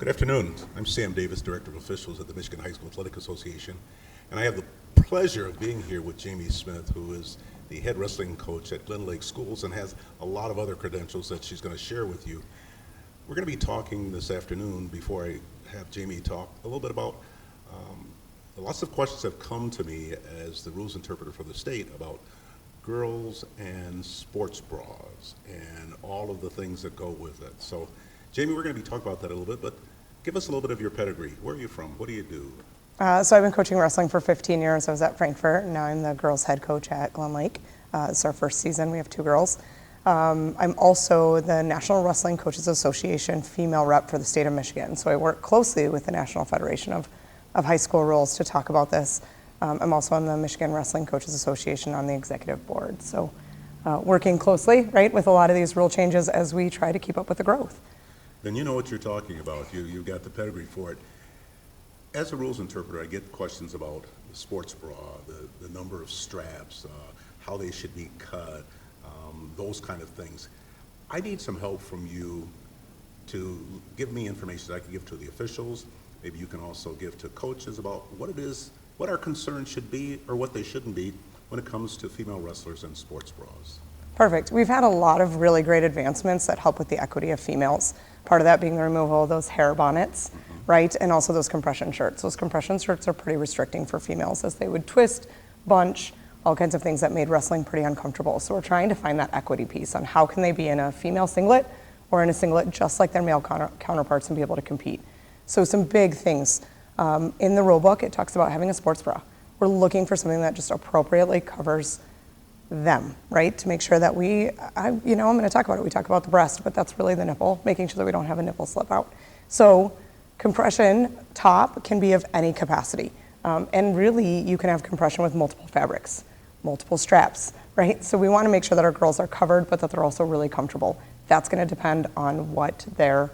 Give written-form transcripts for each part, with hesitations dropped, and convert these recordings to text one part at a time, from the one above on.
Good afternoon. I'm Sam Davis, Director of Officials at the Michigan High School Athletic Association, and I have the pleasure of being here with Jaime Smith, who is the head wrestling coach at Glen Schools and has a lot of other credentials that she's going to share with you. We're going to be talking this afternoon, before I have Jaime talk, a little bit about lots of questions have come to me as the rules interpreter for the state about girls and sports bras and all of the things that go with it. So, Jaime, we're going to be talking about that a little bit, but give us a little bit of your pedigree. Where are you from? What do you do? So I've been coaching wrestling for 15 years. I was at Frankfurt, and now I'm the girls' head coach at Glen Lake. It's our first season. We have 2 girls. I'm also the National Wrestling Coaches Association female rep for the state of Michigan. So I work closely with the National Federation of High School Rules to talk about this. I'm also on the Michigan Wrestling Coaches Association on the executive board. So working closely, right, with a lot of these rule changes as we try to keep up with the growth. Then you know what you're talking about. You've got the pedigree for it. As a rules interpreter, I get questions about the sports bra, the number of straps, how they should be cut, those kind of things. I need some help from you to give me information that I can give to the officials. Maybe you can also give to coaches about what it is, what our concerns should be or what they shouldn't be when it comes to female wrestlers and sports bras. Perfect. We've had a lot of really great advancements that help with the equity of females. Part of that being the removal of those hair bonnets, right? And also those compression shirts. Those compression shirts are pretty restricting for females as they would twist, bunch, all kinds of things that made wrestling pretty uncomfortable. So we're trying to find that equity piece on how can they be in a female singlet or in a singlet just like their male counterparts and be able to compete. So some big things. In the rule book, it talks about having a sports bra. We're looking for something that just appropriately covers them, right? To make sure that I'm going to talk about it. We talk about the breast, but that's really the nipple, making sure that we don't have a nipple slip out. So compression top can be of any capacity. And really, you can have compression with multiple fabrics, multiple straps, right? So we want to make sure that our girls are covered, but that they're also really comfortable. That's going to depend on what their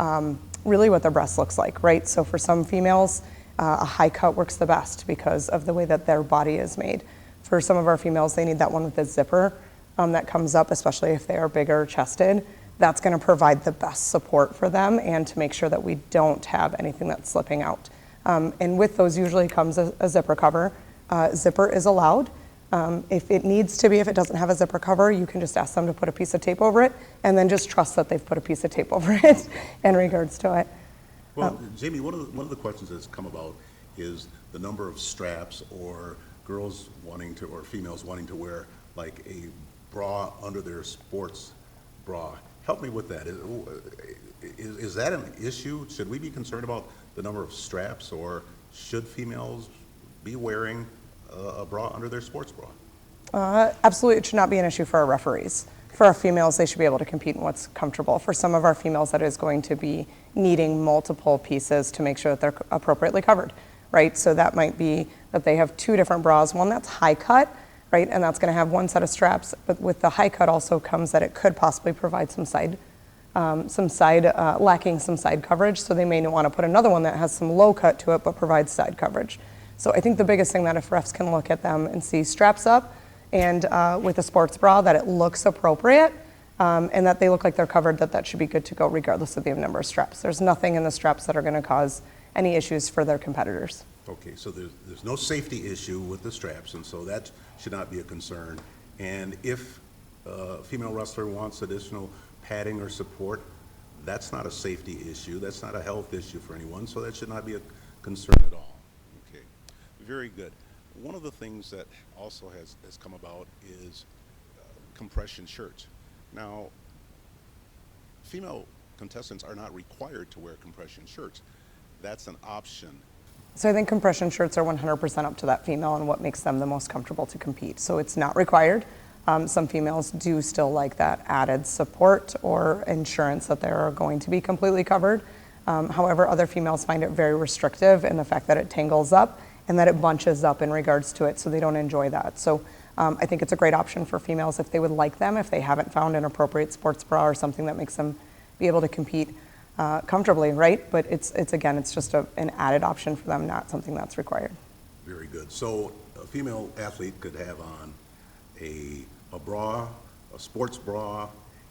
breast looks like, right? So for some females, a high cut works the best because of the way that their body is made. For some of our females, they need that one with the zipper that comes up, especially if they are bigger chested. That's going to provide the best support for them and to make sure that we don't have anything that's slipping out. And with those usually comes a zipper cover. Zipper is allowed. If it doesn't have a zipper cover, you can just ask them to put a piece of tape over it and then just trust that they've put a piece of tape over it in regards to it. Well, Jaime, one of the questions that's come about is the number of straps or girls wanting to, or females wanting to wear like a bra under their sports bra. Help me with that. Is that an issue? Should we be concerned about the number of straps, or should females be wearing a bra under their sports bra? Absolutely, it should not be an issue for our referees. For our females, they should be able to compete in what's comfortable. For some of our females, that is going to be needing multiple pieces to make sure that they're appropriately covered, right? So that might be that they have 2 different bras, one that's high cut, right? And that's gonna have one set of straps, but with the high cut also comes that it could possibly provide lacking some side coverage. So they may wanna put another one that has some low cut to it, but provides side coverage. So I think the biggest thing that if refs can look at them and see straps up and with a sports bra, that it looks appropriate and that they look like they're covered, that should be good to go regardless of the number of straps. There's nothing in the straps that are gonna cause any issues for their competitors. Okay, so there's no safety issue with the straps, and so that should not be a concern. And if a female wrestler wants additional padding or support, that's not a safety issue, that's not a health issue for anyone, so that should not be a concern at all. Okay, very good. One of the things that also has come about is compression shirts. Now, female contestants are not required to wear compression shirts. That's an option. So I think compression shirts are 100% up to that female and what makes them the most comfortable to compete. So it's not required. Some females do still like that added support or insurance that they're going to be completely covered. However, other females find it very restrictive in the fact that it tangles up and that it bunches up in regards to it, so they don't enjoy that. So I think it's a great option for females if they would like them, if they haven't found an appropriate sports bra or something that makes them be able to compete comfortably, right? But it's just an added option for them, not something that's required. Very good. So a female athlete could have on a bra, a sports bra,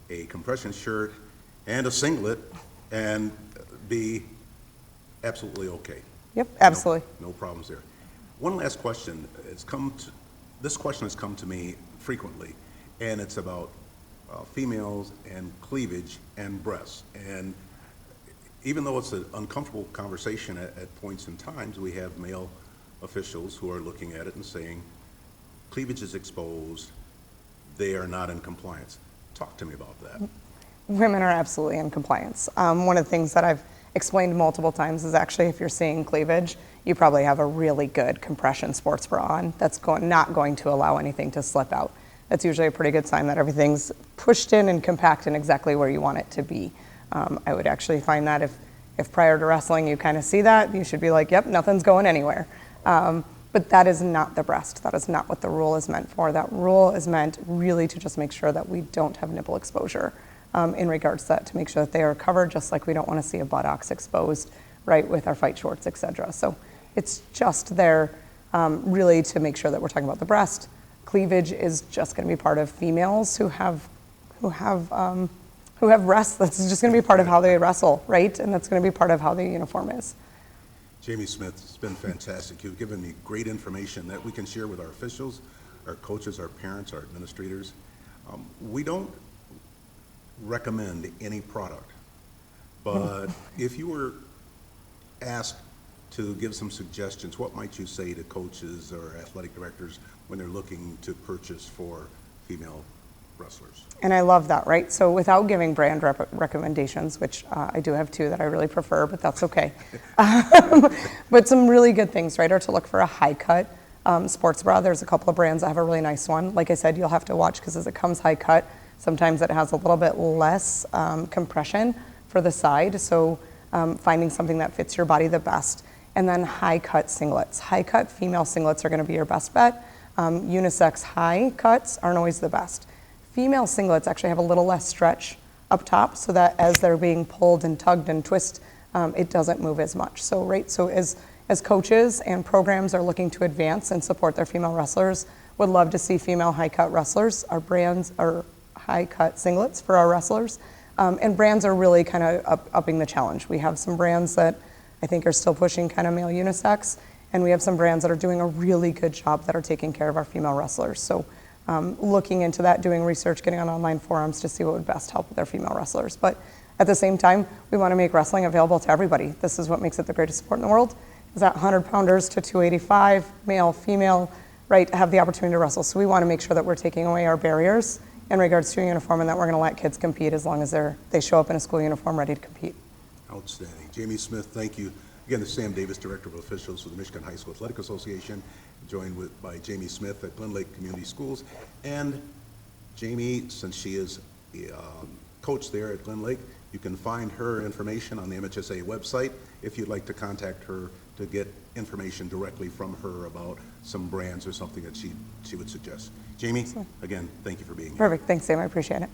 a compression shirt, and a singlet, and be absolutely okay. Yep, absolutely. No problems there. One last question. This question has come to me frequently, and it's about females and cleavage and breasts. And even though it's an uncomfortable conversation at points and times, we have male officials who are looking at it and saying, cleavage is exposed, they are not in compliance. Talk to me about that. Women are absolutely in compliance. One of the things that I've explained multiple times is actually if you're seeing cleavage, you probably have a really good compression sports bra on that's not going to allow anything to slip out. That's usually a pretty good sign that everything's pushed in and compact in exactly where you want it to be. I would actually find that if prior to wrestling you kind of see that, you should be like, yep, nothing's going anywhere. But that is not the breast. That is not what the rule is meant for. That rule is meant really to just make sure that we don't have nipple exposure in regards to that, to make sure that they are covered, just like we don't want to see a buttocks exposed, right, with our fight shorts, etc. So it's just there really to make sure that we're talking about the breast. Cleavage is just going to be part of females who have breasts. That's just going to be part of how they wrestle, right? And that's going to be part of how the uniform is. Jaime Smith, it's been fantastic. You've given me great information that we can share with our officials, our coaches, our parents, our administrators. We don't recommend any product, but if you were asked to give some suggestions, what might you say to coaches or athletic directors when they're looking to purchase for female wrestlers? And I love that, right? So without giving brand recommendations, which I do have two that I really prefer, but that's okay. But some really good things, right, are to look for a high cut sports bra. There's a couple of brands that have a really nice one. Like I said, you'll have to watch because as it comes high cut, sometimes it has a little bit less compression for the side. So finding something that fits your body the best. And then high cut singlets. High cut female singlets are going to be your best bet. Unisex high cuts aren't always the best. Female singlets actually have a little less stretch up top so that as they're being pulled and tugged and twist, it doesn't move as much. So, right, so as coaches and programs are looking to advance and support their female wrestlers, would love to see female high cut wrestlers. Our brands are high cut singlets for our wrestlers. And brands are really kind of upping the challenge. We have some brands that I think are still pushing kind of male unisex, and we have some brands that are doing a really good job that are taking care of our female wrestlers. So looking into that, doing research, getting on online forums to see what would best help with our female wrestlers. But at the same time, we want to make wrestling available to everybody. This is what makes it the greatest sport in the world, is that 100-pounders to 285, male, female, right, have the opportunity to wrestle. So we want to make sure that we're taking away our barriers in regards to a uniform and that we're going to let kids compete as long as they show up in a school uniform ready to compete. Outstanding. Jaime Smith, thank you. Again, this is Sam Davis, Director of Officials for the Michigan High School Athletic Association, joined by Jaime Smith at Glen Lake Community Schools. And Jaime, since she is a coach there at Glen Lake, you can find her information on the MHSAA website if you'd like to contact her to get information directly from her about some brands or something that she would suggest. Jaime, again, thank you for being here. Perfect. Thanks, Sam. I appreciate it.